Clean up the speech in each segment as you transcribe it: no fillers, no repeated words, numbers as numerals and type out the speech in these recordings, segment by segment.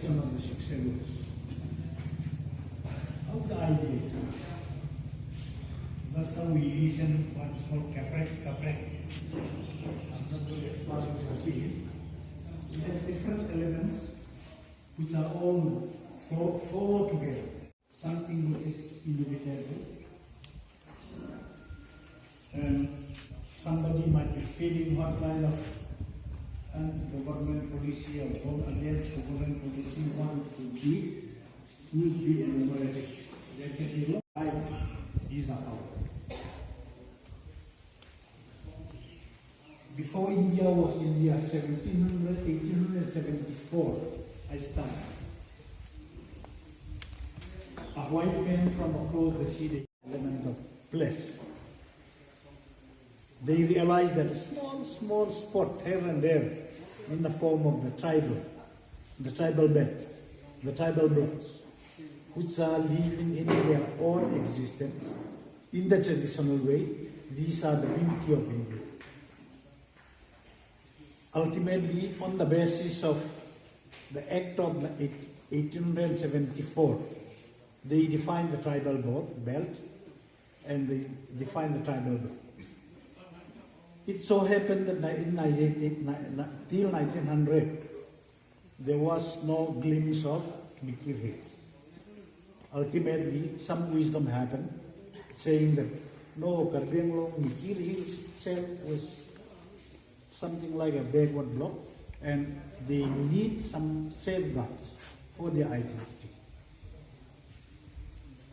tradition of the six schedules. How the idea is just how we listen what's called caprec. I'm not going to explain it. We have different elements which are all follow together. Something which is inevitable. And somebody might be feeling what kind of anti-government policy or against government policy want to be, would be enumerated. There can be right is a power. Before India was India, 1874, I started. A white man from across the sea, the element of place. They realized that a small spot here and there in the form of the tribal belt, the tribal blocks, which are living in their own existence in the traditional way. These are the beauty of India. Ultimately, on the basis of the Act of 1874, they defined the tribal belt and they defined the tribal belt. It so happened that till 1900, there was no glimpse of Mikir Hills. Ultimately, some wisdom happened, saying that no, Karbi Anglong Mikir Hills itself was something like a backward block, and they need some safeguards for their identity.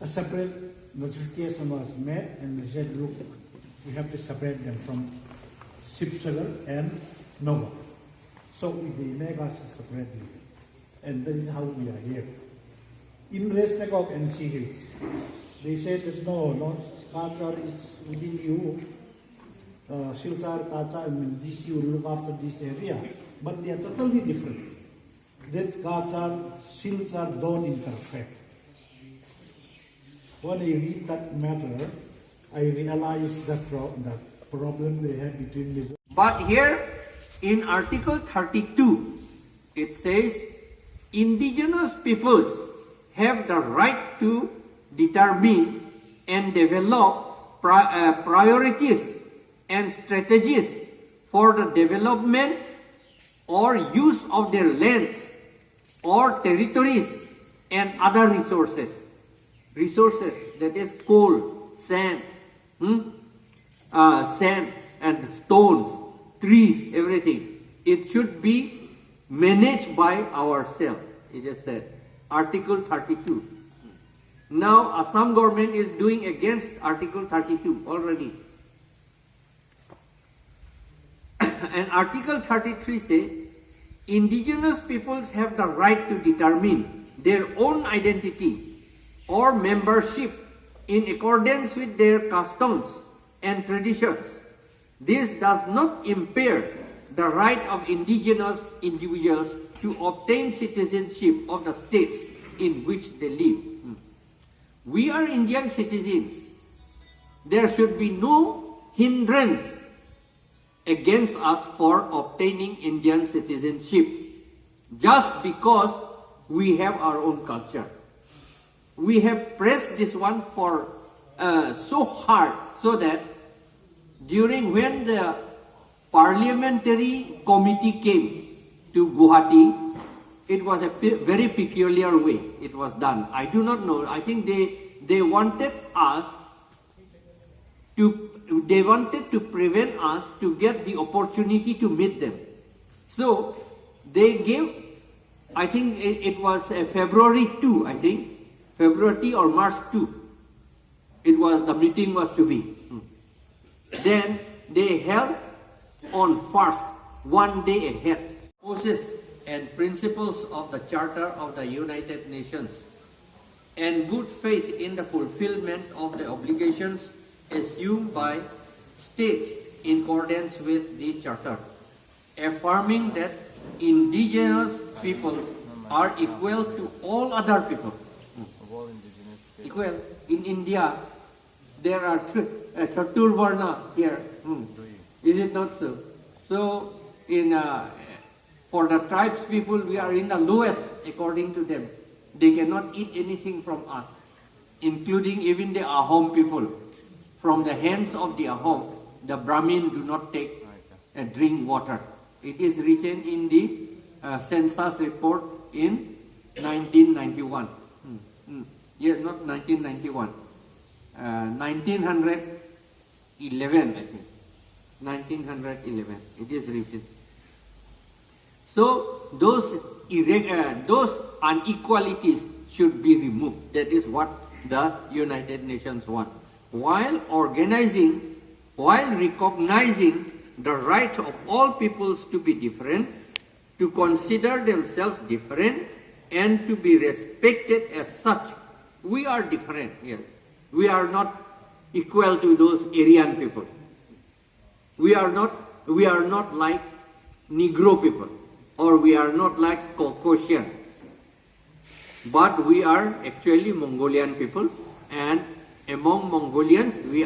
A separate notification was made, and they said, look, we have to separate them from Sipsagar and Nova. So they make us separately. And that is how we are here. In respect of NC Hills, they said that no, Kachar is within you. Silchar, Kachar, this you look after this area. But they are totally different. That Kachar, Silchar don't interfere. When I read that matter, I realized that the problem they have between these. But here in Article 32, it says indigenous peoples have the right to determine and develop priorities and strategies for the development or use of their lands or territories and other resources. Resources, that is coal, sand, sand and stones, trees, everything. It should be managed by ourselves, it is said. Article 32. Now Assam government is doing against Article 32 already. And Article 33 says, indigenous peoples have the right to determine their own identity or membership in accordance with their customs and traditions. This does not impair the right of indigenous individuals to obtain citizenship of the states in which they live. We are Indian citizens. There should be no hindrance against us for obtaining Indian citizenship just because we have our own culture. We have pressed this one for so hard so that during when the parliamentary committee came to Guwahati, it was a very peculiar way it was done. I do not know. I think they wanted us to prevent us to get the opportunity to meet them. So they gave, I think it was February 2, I think, February or March 2. The meeting was to be. Then they held on first, one day ahead, process and principles of the Charter of the United Nations and good faith in the fulfillment of the obligations assumed by states in accordance with the Charter, affirming that indigenous peoples are equal to all other people. Equal. In India, there are Chaturvarna here. Is it not so? So, in For the tribes people, we are in the lowest according to them. They cannot eat anything from us, including even the Ahom people. From the hands of the Ahom, the Brahmin do not take drink water. It is written in the census report in 1991. Yes, not 1991. 1911, I think. 1911. It is written. So those inequalities should be removed. That is what the United Nations want. While recognizing the right of all peoples to be different, to consider themselves different, and to be respected as such. We are different, yes. We are not equal to those Aryan people. We are not like Negro people, or we are not like Caucasians. But we are actually Mongolian people, and among Mongolians we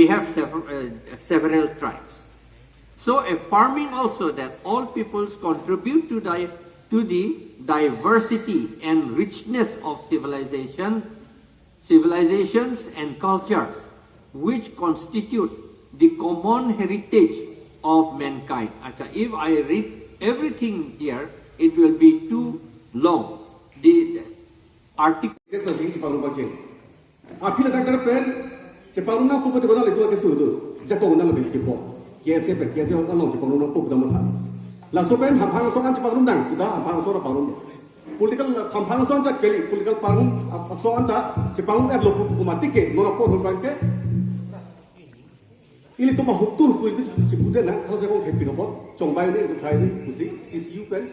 have several tribes. So affirming also that all peoples contribute to the diversity and richness of civilizations and cultures, which constitute the common heritage of mankind. If I read everything here, it will be too long. The article. Political kampanye cak keli political parun soan ta cepalung at lopu umatike nona por hulbanke ili to mahuktur politik cipude na kalau saya kau happy nopot congbai ni itu try ni musi CCU pen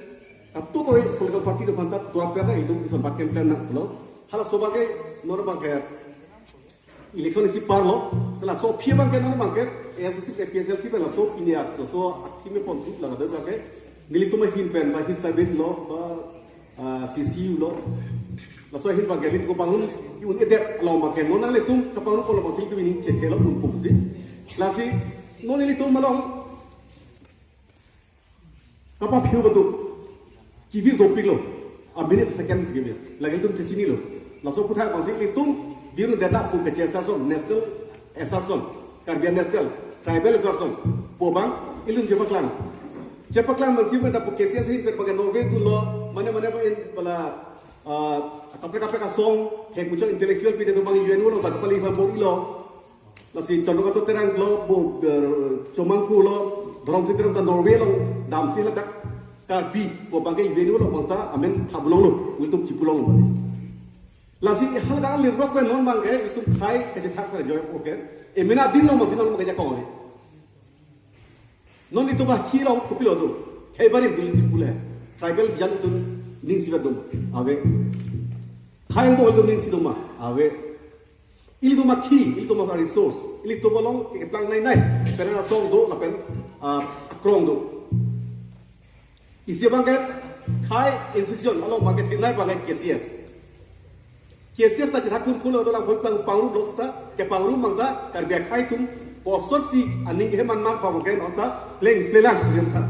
atau kau political party tu pantat turap kena itu bisa pakai plan nak pulau halah sebagai nona bangke election isi parlo setelah so pia bangke nona bangke ASC PSLC pen so ini atau so akhirnya pon tu lah ada bangke nili tu mahin pen bagi sabit lo CCU lo la so hin bangke itu bangun yun edep lo makan nona le tu kapangu kalau masih itu ini cek lo pun pun sih lasi nona le tu malong apa piu betul kivi doping lo a minute second segini lagi tu di sini lo la so putar masih itu biru data pun kecil sarson national sarson Caribbean national tribal sarson pobang ilun Cepaklan masih mendapat kesian sih berbagai Norway dulu mana-mana pun bala kapal song hek muncul intelektual pada tu bang UN lo tak paling hal lo nasi contoh kata terang lo comangku lo dorong sih terang Norway lo dam sih lah tak karbi bangkai UN lo bangta amen habulong lo untuk cipulong lo nasi hal dah lihat kan non bangkai itu kai kerja tak kerja oke emina din lo masih non kerja kau ni non itu bah kira kupilo tu, kayak bari bilik cipula, tribal jalan tu ningsi berdom, awe, kaya yang tu ningsi doma, awe, ini tu maki, ini tu maka resource, ini tu balong, kita pelang nai, pernah song do, lapen krong do, isi bangket, kaya institution, balong bangket nai bangket KCS saja tak kumpul orang boleh pangrung dosta, ke pangrung mangta, kerja kaya tu Posot si aning keheman mak pamoken onta pelang jemta.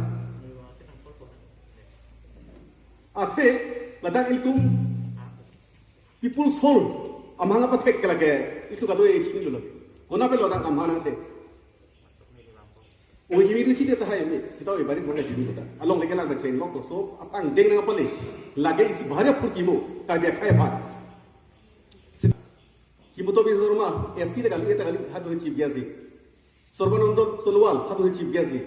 Ate ladang iltum people soul amanga patek kelage itu kado e sini lolo. Kona pe lodang amana te. O jimi ru sini ta hai me sitau e bari bona sini kota. Along leke lang bachen lok so apang deng nang apale. Lage isi bhare pur kimo ta dia khai bha. Kimoto bi zorma ST de kali eta kali hadu chief gazi. Sorbanando Sonowal hatu chief gazi.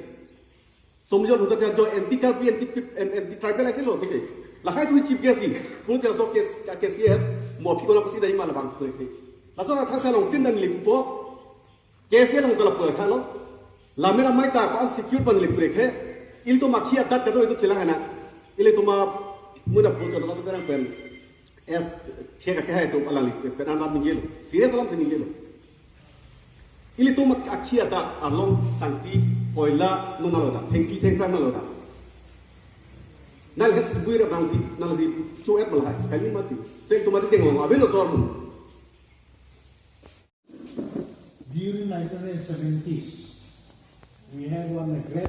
Somjon hutar jo anti-carpi anti-tribal ऐसे लोग ठीक है लहाई तो chief gazi पुल के सो KCS Murphy को ना पसी दाई माला बांग पुल के लासो ना था सालों किन दन लिपो KCS ना उतला पुल था लो लामेरा माई ता कौन secure बन लिप पुल के इल तो माखिया दत करो itu चला है ना इले तो मा मुना पुल चला तो तेरा पेन एस ठेका के है तो अलांग लिप पेन आना मिंजेलो serious alam से मिंजेलो Ili tu mak akhir ada along santi oila numaloda, tengki tengkran maloda. Nal het buira bangsi, nal zi cuet malai, kali mati. Saya tu mati tengok, abis lo sorun. During 1970s, we had one great